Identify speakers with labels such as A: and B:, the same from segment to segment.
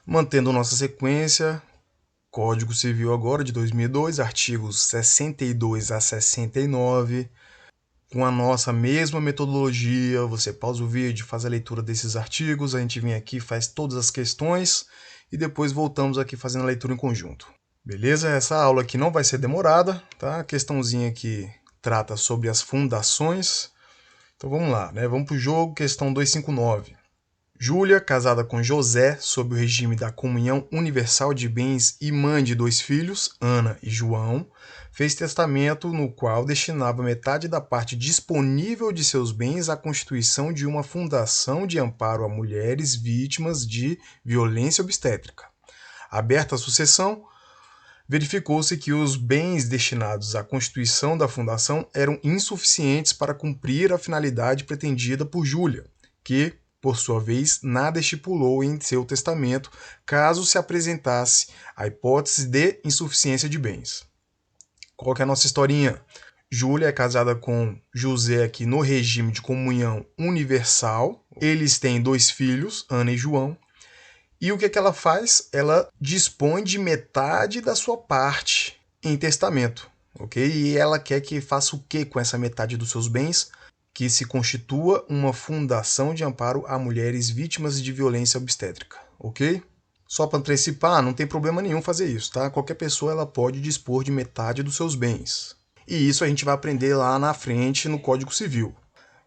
A: Mantendo nossa sequência, Código Civil agora de 2002, artigos 62 a 69, com a nossa mesma metodologia. Você pausa o vídeo, faz a leitura desses artigos, a gente vem aqui, faz todas as questões e depois voltamos aqui fazendo a leitura em conjunto. Beleza? Essa aula aqui não vai ser demorada, tá? A questãozinha aqui trata sobre as fundações. Então vamos lá, né? Vamos para o jogo, questão 259. Júlia, casada com José, sob o regime da comunhão universal de bens e mãe de 2 filhos, Ana e João, fez testamento no qual destinava metade da parte disponível de seus bens à constituição de uma fundação de amparo a mulheres vítimas de violência obstétrica. Aberta a sucessão, verificou-se que os bens destinados à constituição da fundação eram insuficientes para cumprir a finalidade pretendida por Júlia, que, por sua vez, nada estipulou em seu testamento caso se apresentasse a hipótese de insuficiência de bens. Qual que é a nossa historinha? Júlia é casada com José aqui no regime de comunhão universal. Eles têm 2 filhos, Ana e João. E o que ela faz? Ela dispõe de metade da sua parte em testamento, ok? E ela quer que faça o que com essa metade dos seus bens? Que se constitua uma fundação de amparo a mulheres vítimas de violência obstétrica, ok? Só para antecipar, não tem problema nenhum fazer isso, tá? Qualquer pessoa ela pode dispor de metade dos seus bens. E isso a gente vai aprender lá na frente no Código Civil.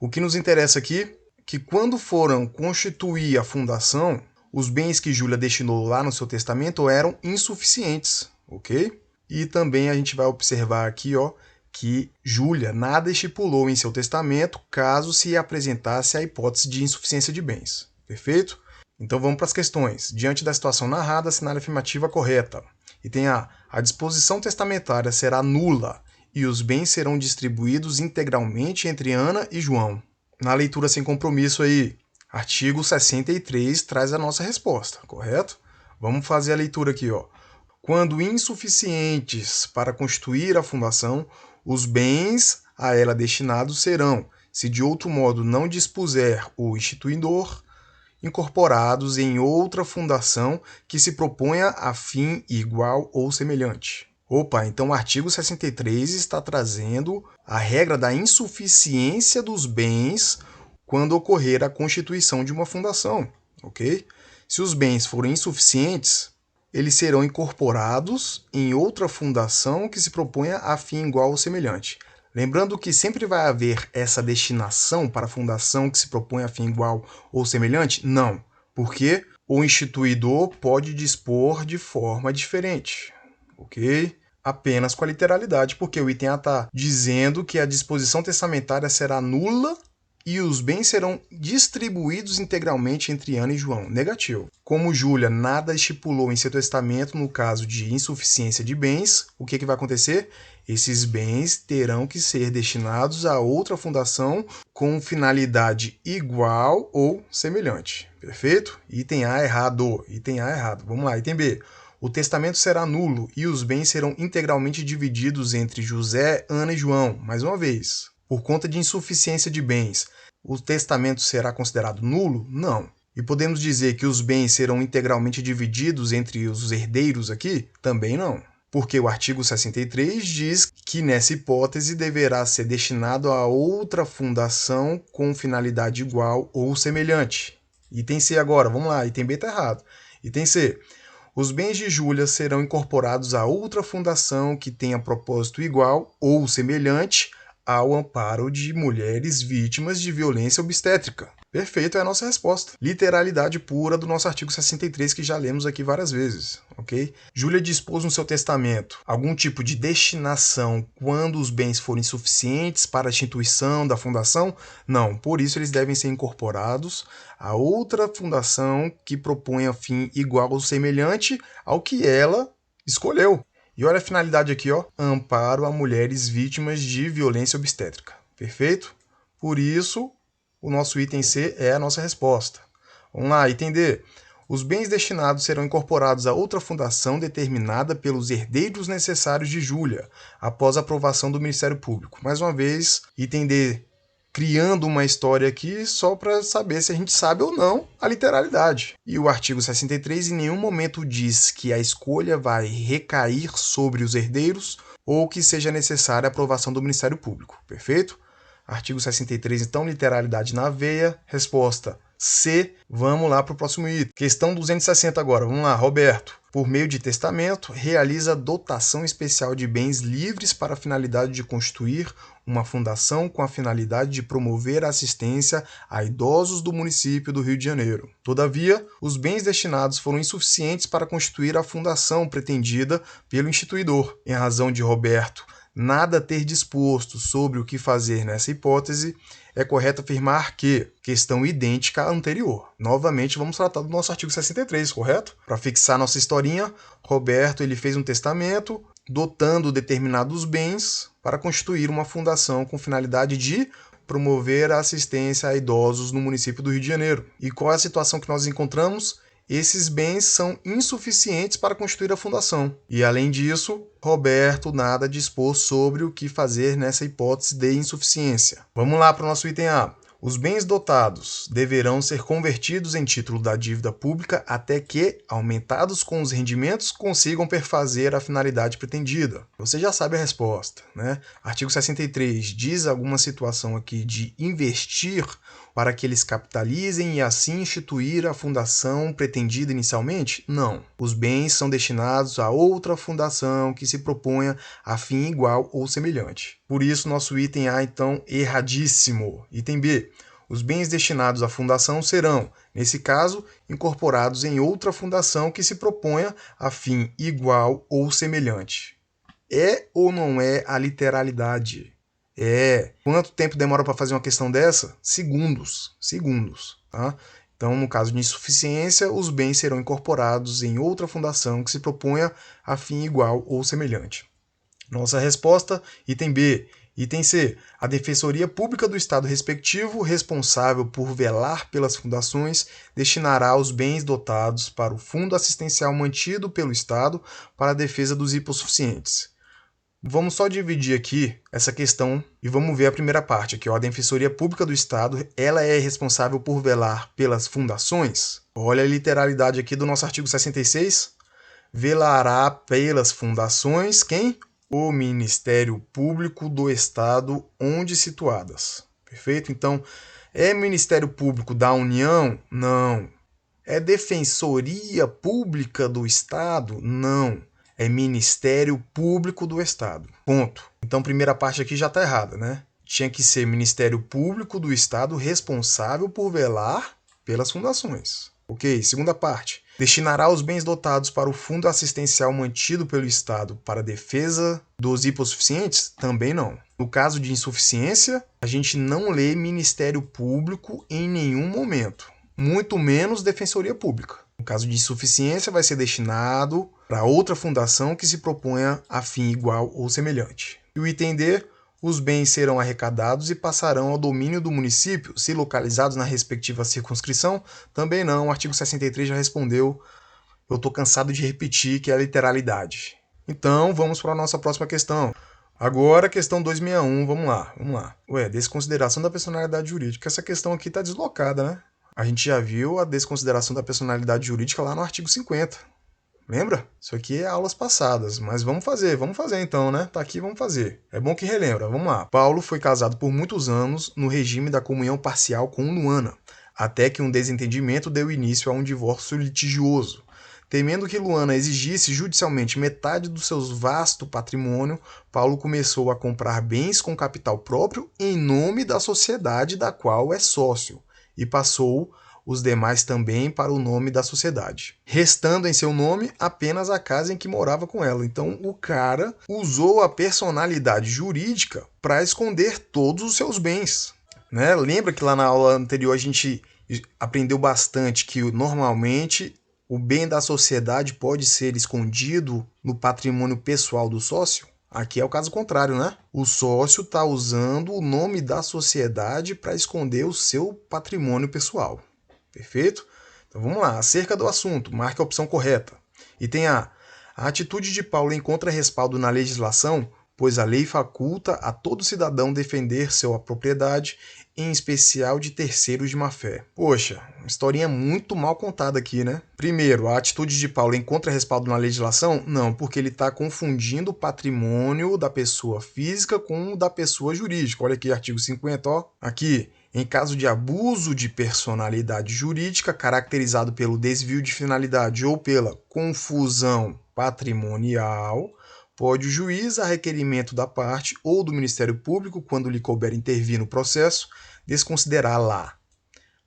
A: O que nos interessa aqui é que quando foram constituir a fundação, os bens que Júlia destinou lá no seu testamento eram insuficientes, ok? E também a gente vai observar aqui, ó, que Júlia nada estipulou em seu testamento caso se apresentasse a hipótese de insuficiência de bens. Perfeito? Então vamos para as questões. Diante da situação narrada, assinale a afirmativa correta. E tem a disposição testamentária será nula e os bens serão distribuídos integralmente entre Ana e João. Na leitura sem compromisso aí, artigo 63 traz a nossa resposta, correto? Vamos fazer a leitura aqui, ó. Quando insuficientes para constituir a fundação, os bens a ela destinados serão, se de outro modo não dispuser o instituidor, incorporados em outra fundação que se proponha a fim igual ou semelhante. Opa, então o artigo 63 está trazendo a regra da insuficiência dos bens quando ocorrer a constituição de uma fundação, ok? Se os bens forem insuficientes, eles serão incorporados em outra fundação que se proponha a fim igual ou semelhante. Lembrando que sempre vai haver essa destinação para a fundação que se propõe a fim igual ou semelhante? Não, porque o instituidor pode dispor de forma diferente, ok? Apenas com a literalidade, porque o item A está dizendo que a disposição testamentária será nula e os bens serão distribuídos integralmente entre Ana e João. Negativo. Como Júlia nada estipulou em seu testamento no caso de insuficiência de bens, o que vai acontecer? Esses bens terão que ser destinados a outra fundação com finalidade igual ou semelhante. Perfeito? Item A errado. Item A errado. Vamos lá, item B. O testamento será nulo e os bens serão integralmente divididos entre José, Ana e João. Mais uma vez. Por conta de insuficiência de bens, o testamento será considerado nulo? Não. E podemos dizer que os bens serão integralmente divididos entre os herdeiros aqui? Também não. Porque o artigo 63 diz que nessa hipótese deverá ser destinado a outra fundação com finalidade igual ou semelhante. Item C agora, vamos lá, item B está errado. Item C. Os bens de Júlia serão incorporados a outra fundação que tenha propósito igual ou semelhante ao amparo de mulheres vítimas de violência obstétrica. Perfeito, é a nossa resposta. Literalidade pura do nosso artigo 63, que já lemos aqui várias vezes, ok? Júlia dispôs no seu testamento algum tipo de destinação quando os bens forem suficientes para a instituição da fundação? Não, por isso eles devem ser incorporados a outra fundação que proponha fim igual ou semelhante ao que ela escolheu. E olha a finalidade aqui, ó, amparo a mulheres vítimas de violência obstétrica. Perfeito? Por isso, o nosso item C é a nossa resposta. Vamos lá, item D. Os bens destinados serão incorporados a outra fundação determinada pelos herdeiros necessários de Júlia, após a aprovação do Ministério Público. Mais uma vez, item D criando uma história aqui só para saber se a gente sabe ou não a literalidade. E o artigo 63 em nenhum momento diz que a escolha vai recair sobre os herdeiros ou que seja necessária a aprovação do Ministério Público. Perfeito? Artigo 63, então, literalidade na veia. Resposta C. Vamos lá para o próximo item. Questão 260 agora. Vamos lá, Roberto. Por meio de testamento, realiza dotação especial de bens livres para a finalidade de constituir uma fundação com a finalidade de promover a assistência a idosos do município do Rio de Janeiro. Todavia, os bens destinados foram insuficientes para constituir a fundação pretendida pelo instituidor. Em razão de Roberto nada ter disposto sobre o que fazer nessa hipótese, é correto afirmar que questão idêntica à anterior. Novamente, vamos tratar do nosso artigo 63, correto? Para fixar nossa historinha, Roberto ele fez um testamento dotando determinados bens para constituir uma fundação com finalidade de promover a assistência a idosos no município do Rio de Janeiro. E qual é a situação que nós encontramos? Esses bens são insuficientes para constituir a fundação. E, além disso, Roberto nada dispôs sobre o que fazer nessa hipótese de insuficiência. Vamos lá para o nosso item A. Os bens dotados deverão ser convertidos em título da dívida pública até que, aumentados com os rendimentos, consigam perfazer a finalidade pretendida. Você já sabe a resposta, né? Artigo 63 diz alguma situação aqui de investir para que eles capitalizem e assim instituir a fundação pretendida inicialmente? Não. Os bens são destinados a outra fundação que se proponha a fim igual ou semelhante. Por isso, nosso item A, então, erradíssimo. Item B. Os bens destinados à fundação serão, nesse caso, incorporados em outra fundação que se proponha a fim igual ou semelhante. É ou não é a literalidade? É. Quanto tempo demora para fazer uma questão dessa? Segundos. Segundos. Tá? Então, no caso de insuficiência, os bens serão incorporados em outra fundação que se proponha a fim igual ou semelhante. Nossa resposta, item B. Item C. A Defensoria Pública do Estado respectivo, responsável por velar pelas fundações, destinará os bens dotados para o fundo assistencial mantido pelo Estado para a defesa dos hipossuficientes. Vamos só dividir aqui essa questão e vamos ver a primeira parte aqui. A Defensoria Pública do Estado, ela é responsável por velar pelas fundações? Olha a literalidade aqui do nosso artigo 66. Velará pelas fundações quem? O Ministério Público do Estado onde situadas. Perfeito? Então, é Ministério Público da União? Não. É Defensoria Pública do Estado? Não. É Ministério Público do Estado. Ponto. Então, primeira parte aqui já está errada, né? Tinha que ser Ministério Público do Estado responsável por velar pelas fundações. Ok, segunda parte. Destinará os bens dotados para o fundo assistencial mantido pelo Estado para a defesa dos hipossuficientes? Também não. No caso de insuficiência, a gente não lê Ministério Público em nenhum momento. Muito menos Defensoria Pública. No caso de insuficiência, vai ser destinado para outra fundação que se proponha a fim igual ou semelhante. E o item D, os bens serão arrecadados e passarão ao domínio do município, se localizados na respectiva circunscrição? Também não, o artigo 63 já respondeu. Eu estou cansado de repetir que é a literalidade. Então, vamos para a nossa próxima questão. Agora, questão 261, vamos lá. Desconsideração da personalidade jurídica. Essa questão aqui está deslocada, né? A gente já viu a desconsideração da personalidade jurídica lá no artigo 50. Lembra? Isso aqui é aulas passadas, mas vamos fazer então, né? Tá aqui, vamos fazer. É bom que relembra, vamos lá. Paulo foi casado por muitos anos no regime da comunhão parcial com Luana, até que um desentendimento deu início a um divórcio litigioso. Temendo que Luana exigisse judicialmente metade do seu vasto patrimônio, Paulo começou a comprar bens com capital próprio em nome da sociedade da qual é sócio, e passou os demais também para o nome da sociedade, restando em seu nome apenas a casa em que morava com ela. Então o cara usou a personalidade jurídica para esconder todos os seus bens, né? Lembra que lá na aula anterior a gente aprendeu bastante que normalmente o bem da sociedade pode ser escondido no patrimônio pessoal do sócio? Aqui é o caso contrário, né? O sócio está usando o nome da sociedade para esconder o seu patrimônio pessoal. Perfeito? Então vamos lá. Acerca do assunto, marque a opção correta. Item A. A atitude de Paulo encontra respaldo na legislação pois a lei faculta a todo cidadão defender sua propriedade, em especial de terceiros de má-fé. Poxa, uma historinha muito mal contada aqui, né? Primeiro, a atitude de Paulo encontra respaldo na legislação? Não, porque ele está confundindo o patrimônio da pessoa física com o da pessoa jurídica. Olha aqui, artigo 50, ó. Aqui, em caso de abuso de personalidade jurídica caracterizado pelo desvio de finalidade ou pela confusão patrimonial, pode o juiz, a requerimento da parte ou do Ministério Público, quando lhe couber intervir no processo, desconsiderá-la,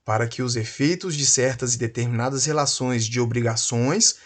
A: para que os efeitos de certas e determinadas relações de obrigações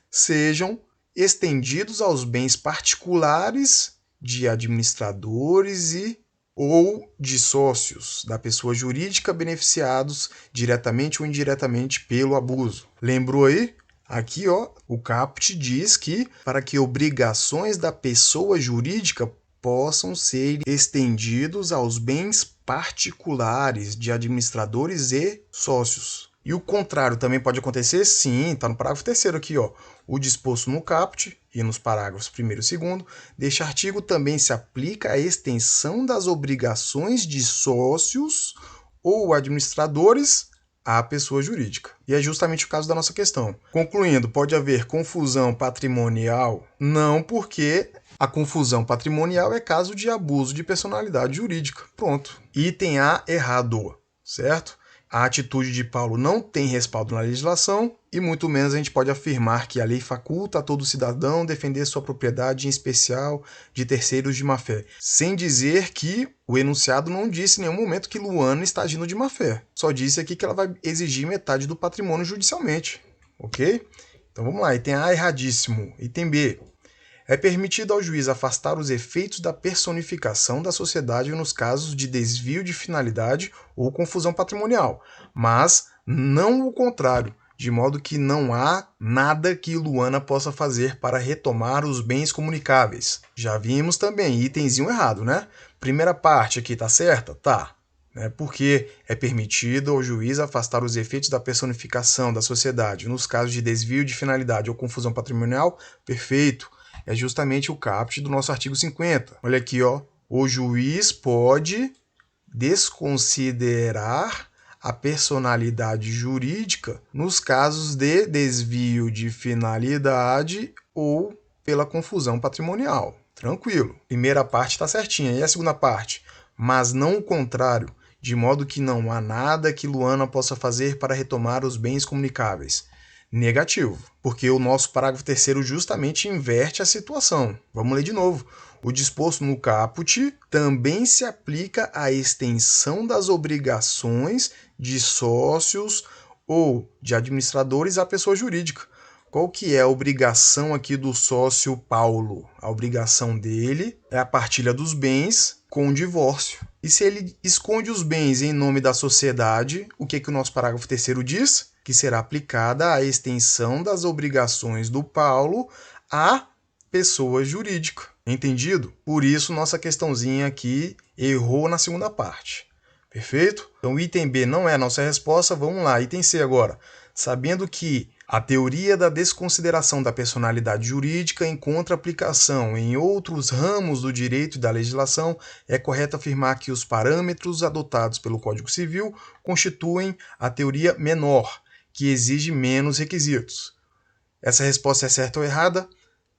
A: sejam estendidos aos bens particulares de administradores e ou de sócios da pessoa jurídica beneficiados diretamente ou indiretamente pelo abuso. Lembrou aí? Aqui, ó, o caput diz que para que obrigações da pessoa jurídica possam ser estendidos aos bens particulares de administradores e sócios. E o contrário também pode acontecer? Sim, está no parágrafo 3º aqui, ó. O disposto no caput e nos parágrafos 1º e 2º deste artigo também se aplica à extensão das obrigações de sócios ou administradores à pessoa jurídica. E é justamente o caso da nossa questão. Concluindo, pode haver confusão patrimonial? Não, porque a confusão patrimonial é caso de abuso de personalidade jurídica. Pronto. Item A errado, certo? A atitude de Paulo não tem respaldo na legislação e muito menos a gente pode afirmar que a lei faculta a todo cidadão defender sua propriedade, em especial de terceiros de má-fé. Sem dizer que o enunciado não disse em nenhum momento que Luana está agindo de má-fé. Só disse aqui que ela vai exigir metade do patrimônio judicialmente. Ok? Então vamos lá. Item A erradíssimo. Item B. É permitido ao juiz afastar os efeitos da personificação da sociedade nos casos de desvio de finalidade ou confusão patrimonial, mas não o contrário, de modo que não há nada que Luana possa fazer para retomar os bens comunicáveis. Já vimos também, itemzinho errado, né? Primeira parte aqui tá certa? Tá. Porque é permitido ao juiz afastar os efeitos da personificação da sociedade nos casos de desvio de finalidade ou confusão patrimonial? Perfeito. É justamente o caput do nosso artigo 50. Olha aqui, ó. O juiz pode desconsiderar a personalidade jurídica nos casos de desvio de finalidade ou pela confusão patrimonial. Tranquilo. Primeira parte está certinha. E a segunda parte? Mas não o contrário, de modo que não há nada que Luana possa fazer para retomar os bens comunicáveis. Negativo, porque o nosso parágrafo 3º justamente inverte a situação. Vamos ler de novo. O disposto no caput também se aplica à extensão das obrigações de sócios ou de administradores à pessoa jurídica. Qual que é a obrigação aqui do sócio Paulo? A obrigação dele é a partilha dos bens com o divórcio. E se ele esconde os bens em nome da sociedade, o que o nosso parágrafo 3º diz? Que será aplicada a extensão das obrigações do Paulo à pessoa jurídica. Entendido? Por isso, nossa questãozinha aqui errou na segunda parte. Perfeito? Então, item B não é a nossa resposta. Vamos lá, item C agora. Sabendo que a teoria da desconsideração da personalidade jurídica encontra aplicação em outros ramos do direito e da legislação, é correto afirmar que os parâmetros adotados pelo Código Civil constituem a teoria menor, que exige menos requisitos. Essa resposta é certa ou errada?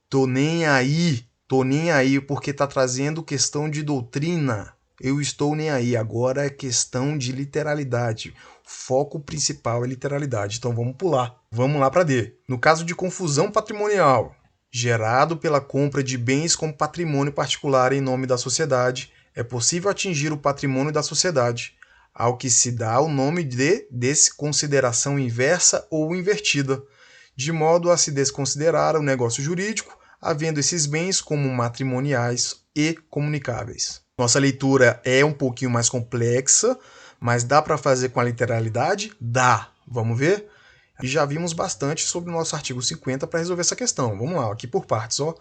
A: Tô nem aí, porque está trazendo questão de doutrina. Eu estou nem aí, agora é questão de literalidade. O foco principal é literalidade, então vamos pular. Vamos lá para D. No caso de confusão patrimonial, gerado pela compra de bens como patrimônio particular em nome da sociedade, é possível atingir o patrimônio da sociedade, ao que se dá o nome de desconsideração inversa ou invertida, de modo a se desconsiderar o negócio jurídico, havendo esses bens como matrimoniais e comunicáveis. Nossa leitura é um pouquinho mais complexa, mas dá para fazer com a literalidade? Dá. Vamos ver? E já vimos bastante sobre o nosso artigo 50 para resolver essa questão. Vamos lá, aqui por partes. Ó.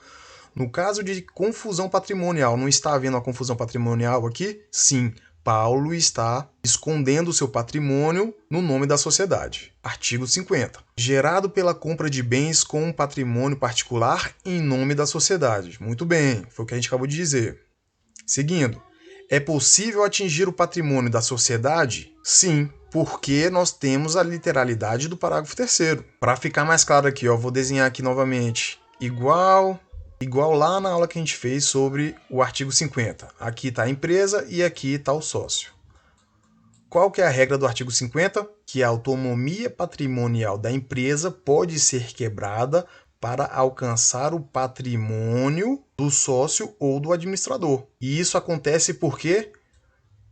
A: No caso de confusão patrimonial, não está havendo a confusão patrimonial aqui? Sim. Paulo está escondendo seu patrimônio no nome da sociedade. Artigo 50. Gerado pela compra de bens com um patrimônio particular em nome da sociedade. Muito bem, foi o que a gente acabou de dizer. Seguindo. É possível atingir o patrimônio da sociedade? Sim, porque nós temos a literalidade do parágrafo 3º. Para ficar mais claro aqui, vou desenhar aqui novamente. Igual lá na aula que a gente fez sobre o artigo 50. Aqui está a empresa e aqui está o sócio. Qual que é a regra do artigo 50? Que a autonomia patrimonial da empresa pode ser quebrada para alcançar o patrimônio do sócio ou do administrador. E isso acontece por quê?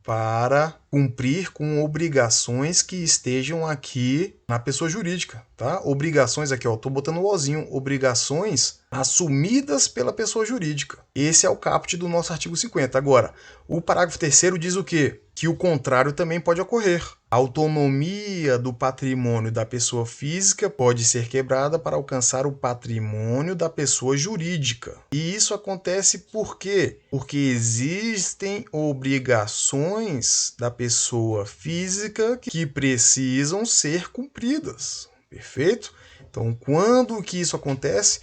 A: Para cumprir com obrigações que estejam aqui na pessoa jurídica, tá? Obrigações aqui, tô botando o ozinho, obrigações assumidas pela pessoa jurídica. Esse é o caput do nosso artigo 50. Agora, o parágrafo 3º diz o quê? Que o contrário também pode ocorrer. A autonomia do patrimônio da pessoa física pode ser quebrada para alcançar o patrimônio da pessoa jurídica. E isso acontece por quê? Porque existem obrigações da pessoa física que precisam ser cumpridas. Perfeito? Então, quando que isso acontece?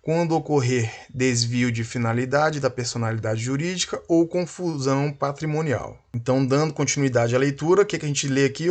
A: Quando ocorrer desvio de finalidade da personalidade jurídica ou confusão patrimonial. Então, dando continuidade à leitura, o que a gente lê aqui?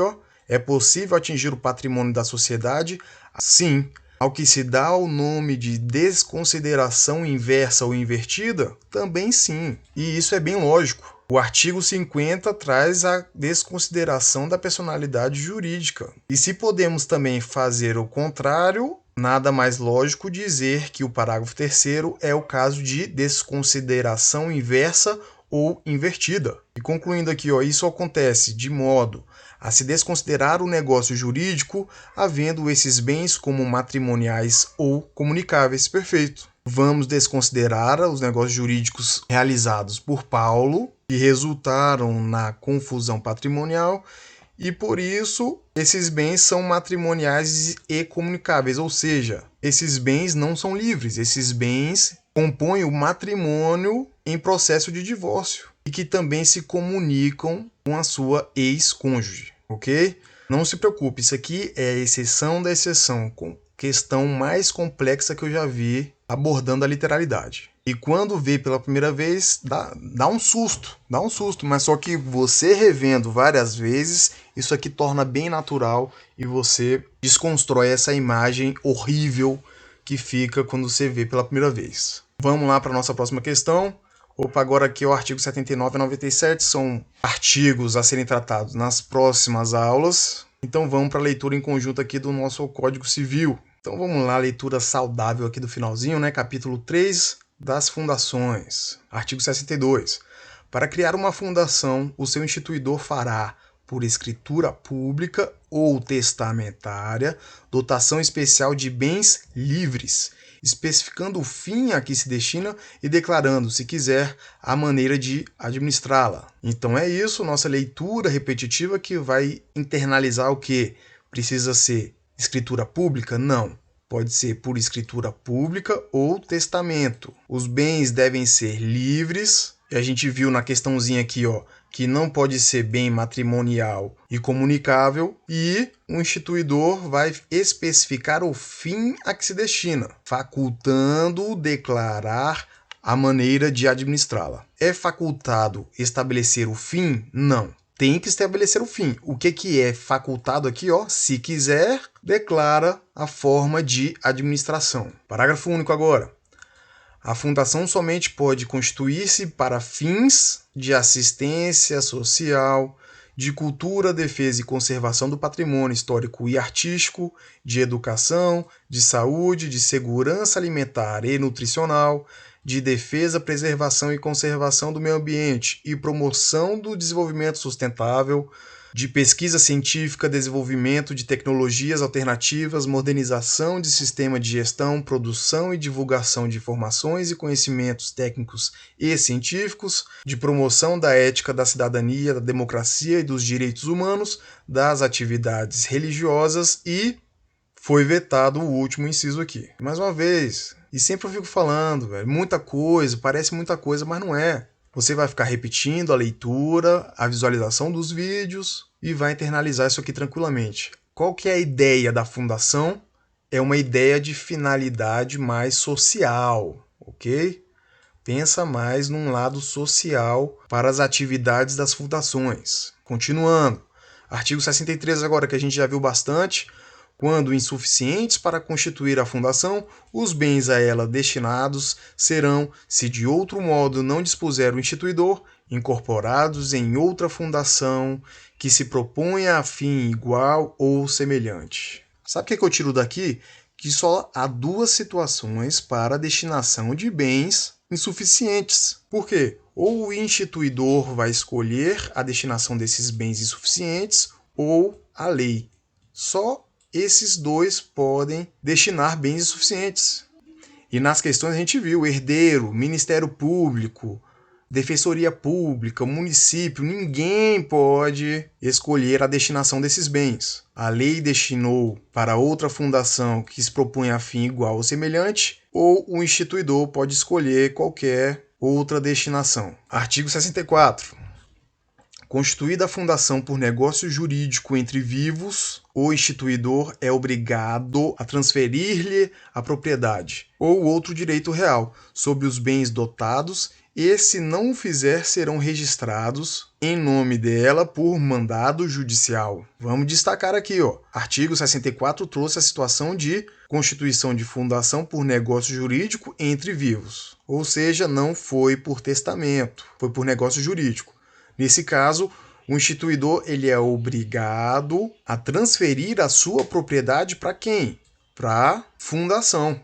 A: É possível atingir o patrimônio da sociedade? Sim. Ao que se dá o nome de desconsideração inversa ou invertida? Também sim. E isso é bem lógico. O artigo 50 traz a desconsideração da personalidade jurídica. E se podemos também fazer o contrário, nada mais lógico dizer que o parágrafo 3º é o caso de desconsideração inversa ou invertida. E concluindo aqui, isso acontece de modo a se desconsiderar o negócio jurídico, havendo esses bens como matrimoniais ou comunicáveis. Perfeito. Vamos desconsiderar os negócios jurídicos realizados por Paulo, que resultaram na confusão patrimonial, e por isso esses bens são matrimoniais e comunicáveis, ou seja, esses bens não são livres, esses bens compõem o matrimônio em processo de divórcio e que também se comunicam com a sua ex-cônjuge, ok? Não se preocupe, isso aqui é a exceção da exceção, com questão mais complexa que eu já vi abordando a literalidade. E quando vê pela primeira vez, dá um susto, mas só que você revendo várias vezes, isso aqui torna bem natural e você desconstrói essa imagem horrível que fica quando você vê pela primeira vez. Vamos lá para a nossa próxima questão. Agora aqui é o artigo 79 e 97, são artigos a serem tratados nas próximas aulas. Então vamos para a leitura em conjunto aqui do nosso Código Civil. Então vamos lá, leitura saudável aqui do finalzinho, capítulo 3 das fundações. Artigo 62. Para criar uma fundação, o seu instituidor fará, por escritura pública ou testamentária, dotação especial de bens livres, especificando o fim a que se destina e declarando, se quiser, a maneira de administrá-la. Então é isso, nossa leitura repetitiva que vai internalizar o que? Precisa ser escritura pública? Não. Pode ser por escritura pública ou testamento. Os bens devem ser livres. E a gente viu na questãozinha aqui, que não pode ser bem matrimonial e comunicável. E o instituidor vai especificar o fim a que se destina, facultando declarar a maneira de administrá-la. É facultado estabelecer o fim? Não. Tem que estabelecer o fim. O que é facultado aqui? Se quiser, declara a forma de administração. Parágrafo único agora. A fundação somente pode constituir-se para fins de assistência social, de cultura, defesa e conservação do patrimônio histórico e artístico, de educação, de saúde, de segurança alimentar e nutricional, de defesa, preservação e conservação do meio ambiente e promoção do desenvolvimento sustentável, de pesquisa científica, desenvolvimento de tecnologias alternativas, modernização de sistema de gestão, produção e divulgação de informações e conhecimentos técnicos e científicos, de promoção da ética, da cidadania, da democracia e dos direitos humanos, das atividades religiosas e foi vetado o último inciso aqui. Mais uma vez, e sempre eu fico falando, muita coisa, parece muita coisa, mas não é. Você vai ficar repetindo a leitura, a visualização dos vídeos e vai internalizar isso aqui tranquilamente. Qual que é a ideia da fundação? É uma ideia de finalidade mais social, ok? Pensa mais num lado social para as atividades das fundações. Continuando, artigo 63 agora, que a gente já viu bastante. Quando insuficientes para constituir a fundação, os bens a ela destinados serão, se de outro modo não dispuser o instituidor, incorporados em outra fundação que se proponha a fim igual ou semelhante. Sabe o que eu tiro daqui? Que só há duas situações para a destinação de bens insuficientes. Por quê? Ou o instituidor vai escolher a destinação desses bens insuficientes ou a lei. Só esses dois podem destinar bens insuficientes. E nas questões a gente viu herdeiro, Ministério Público, Defensoria Pública, município, ninguém pode escolher a destinação desses bens. A lei destinou para outra fundação que se propõe a fim igual ou semelhante, ou o instituidor pode escolher qualquer outra destinação. Artigo 64. Constituída a fundação por negócio jurídico entre vivos, o instituidor é obrigado a transferir-lhe a propriedade ou outro direito real sobre os bens dotados e, se não o fizer, serão registrados em nome dela por mandado judicial. Vamos destacar aqui, artigo 64 trouxe a situação de constituição de fundação por negócio jurídico entre vivos, ou seja, não foi por testamento, foi por negócio jurídico. Nesse caso, o instituidor ele é obrigado a transferir a sua propriedade para quem? Para a fundação.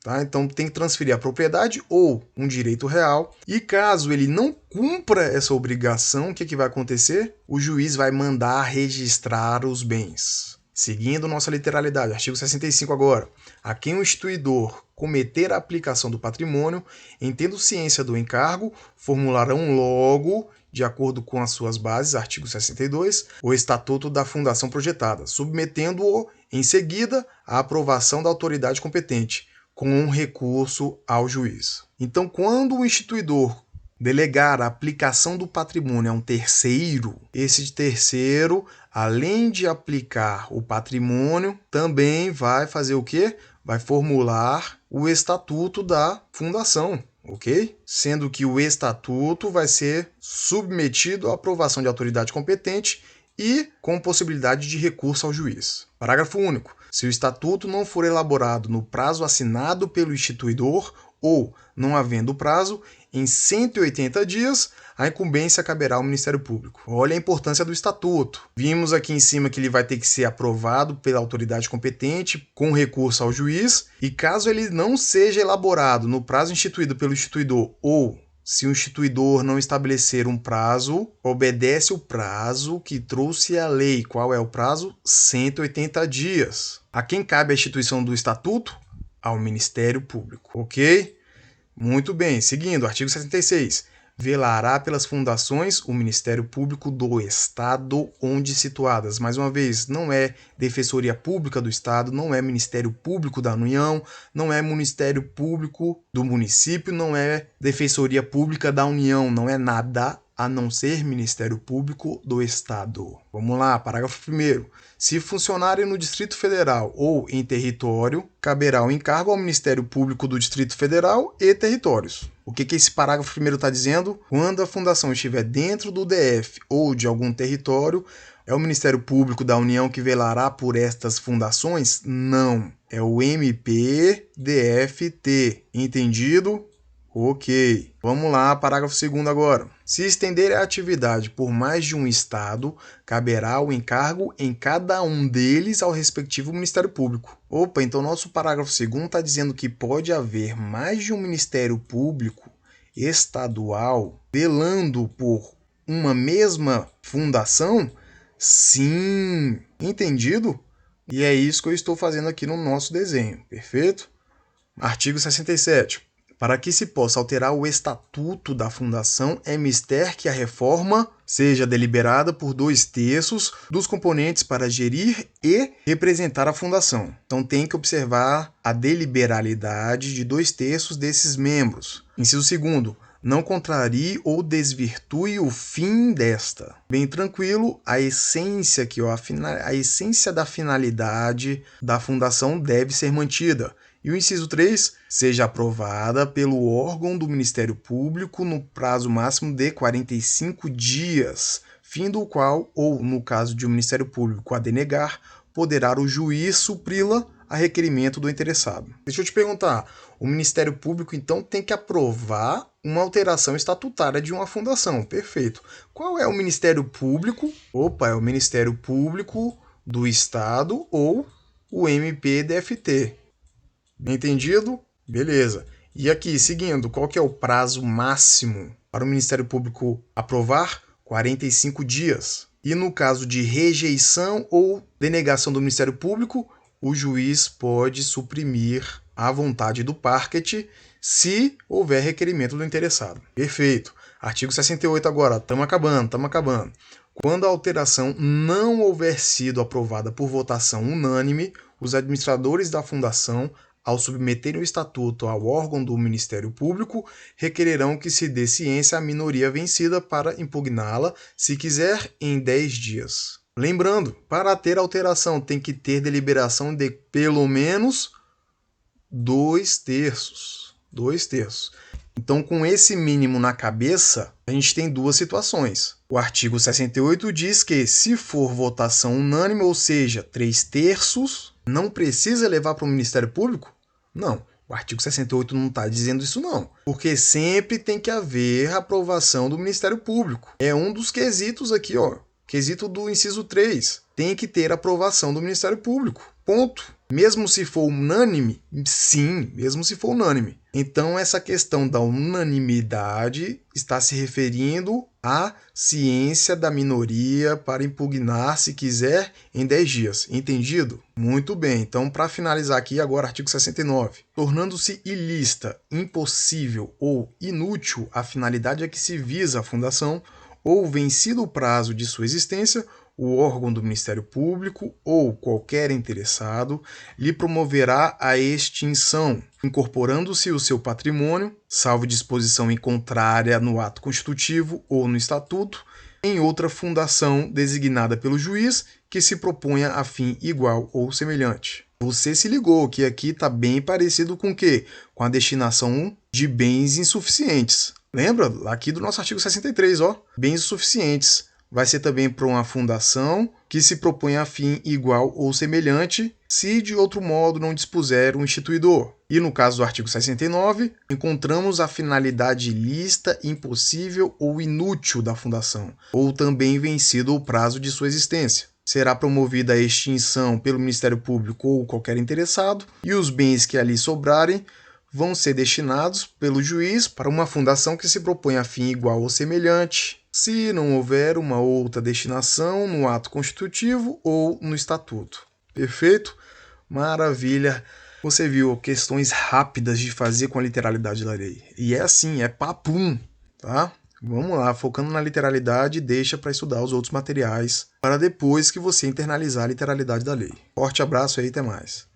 A: Tá? Então tem que transferir a propriedade ou um direito real. E caso ele não cumpra essa obrigação, o que vai acontecer? O juiz vai mandar registrar os bens. Seguindo nossa literalidade, artigo 65 agora. A quem o instituidor cometer a aplicação do patrimônio, em tendo ciência do encargo, formularão logo, de acordo com as suas bases, artigo 62, o estatuto da fundação projetada, submetendo-o, em seguida, à aprovação da autoridade competente, com um recurso ao juiz. Então, quando o instituidor delegar a aplicação do patrimônio a um terceiro, esse terceiro, além de aplicar o patrimônio, também vai fazer o quê? Vai formular o estatuto da fundação, ok? Sendo que o estatuto vai ser submetido à aprovação de autoridade competente e com possibilidade de recurso ao juiz. Parágrafo único. Se o estatuto não for elaborado no prazo assinado pelo instituidor ou, não havendo prazo, em 180 dias, a incumbência caberá ao Ministério Público. Olha a importância do estatuto. Vimos aqui em cima que ele vai ter que ser aprovado pela autoridade competente com recurso ao juiz, e caso ele não seja elaborado no prazo instituído pelo instituidor ou se o instituidor não estabelecer um prazo, obedece o prazo que trouxe a lei. Qual é o prazo? 180 dias. A quem cabe a instituição do estatuto? Ao Ministério Público. Ok? Muito bem. Seguindo, artigo 76. Velará pelas fundações o Ministério Público do Estado onde situadas. Mais uma vez, não é Defensoria Pública do Estado, não é Ministério Público da União, não é Ministério Público do município, não é Defensoria Pública da União, não é nada a não ser Ministério Público do Estado. Vamos lá, parágrafo 1º. Se funcionarem no Distrito Federal ou em território, caberá o encargo ao Ministério Público do Distrito Federal e territórios. O que esse parágrafo 1º está dizendo? Quando a fundação estiver dentro do DF ou de algum território, é o Ministério Público da União que velará por estas fundações? Não. É o MPDFT. Entendido? Ok. Vamos lá, parágrafo 2º agora. Se estender a atividade por mais de um estado, caberá o encargo em cada um deles ao respectivo Ministério Público. Opa, então nosso parágrafo 2º está dizendo que pode haver mais de um Ministério Público estadual velando por uma mesma fundação? Sim. Entendido? E é isso que eu estou fazendo aqui no nosso desenho, perfeito? Artigo 67. Para que se possa alterar o estatuto da fundação, é mister que a reforma seja deliberada por 2/3 dos componentes para gerir e representar a fundação. Então tem que observar a deliberalidade de 2/3 desses membros. Inciso 2º. não contrarie ou desvirtue o fim desta. Bem tranquilo, a essência aqui, ó, a essência da finalidade da fundação deve ser mantida. E o inciso 3, seja aprovada pelo órgão do Ministério Público no prazo máximo de 45 dias, fim do qual, ou no caso de o Ministério Público a denegar, poderá o juiz supri-la a requerimento do interessado. Deixa eu te perguntar, o Ministério Público então tem que aprovar uma alteração estatutária de uma fundação, perfeito. Qual é o Ministério Público? É o Ministério Público do Estado ou o MPDFT. Entendido? Beleza. E aqui, seguindo, qual que é o prazo máximo para o Ministério Público aprovar? 45 dias. E no caso de rejeição ou denegação do Ministério Público, o juiz pode suprimir a vontade do parquet se houver requerimento do interessado. Perfeito. Artigo 68 agora. Estamos acabando. Quando a alteração não houver sido aprovada por votação unânime, os administradores da fundação, ao submeterem o estatuto ao órgão do Ministério Público, requererão que se dê ciência à minoria vencida para impugná-la, se quiser, em 10 dias. Lembrando, para ter alteração tem que ter deliberação de pelo menos 2/3. 2/3. Então, com esse mínimo na cabeça, a gente tem duas situações. O artigo 68 diz que, se for votação unânime, ou seja, 3/3, não precisa levar para o Ministério Público? Não, o artigo 68 não está dizendo isso não, porque sempre tem que haver aprovação do Ministério Público. É um dos quesitos aqui, ó, quesito do inciso 3, tem que ter aprovação do Ministério Público, ponto. Mesmo se for unânime? Sim, mesmo se for unânime. Então, essa questão da unanimidade está se referindo à ciência da minoria para impugnar, se quiser, em 10 dias. Entendido? Muito bem. Então, para finalizar aqui, agora, artigo 69. Tornando-se ilícita, impossível ou inútil a finalidade a que se visa a fundação, ou vencido o prazo de sua existência, o órgão do Ministério Público ou qualquer interessado lhe promoverá a extinção, incorporando-se o seu patrimônio, salvo disposição em contrária no ato constitutivo ou no estatuto, em outra fundação designada pelo juiz que se proponha a fim igual ou semelhante. Você se ligou que aqui está bem parecido com o quê? Com a destinação de bens insuficientes. Lembra? Aqui do nosso artigo 63, ó, bens insuficientes. Vai ser também para uma fundação que se propõe a fim igual ou semelhante, se de outro modo não dispuser o instituidor. E no caso do artigo 69, encontramos a finalidade ilícita, impossível ou inútil da fundação, ou também vencido o prazo de sua existência. Será promovida a extinção pelo Ministério Público ou qualquer interessado, e os bens que ali sobrarem vão ser destinados pelo juiz para uma fundação que se propõe a fim igual ou semelhante, se não houver uma outra destinação no ato constitutivo ou no estatuto. Perfeito? Maravilha! Você viu questões rápidas de fazer com a literalidade da lei. E é assim, é papum, tá? Vamos lá, focando na literalidade, deixa para estudar os outros materiais para depois que você internalizar a literalidade da lei. Forte abraço aí, até mais.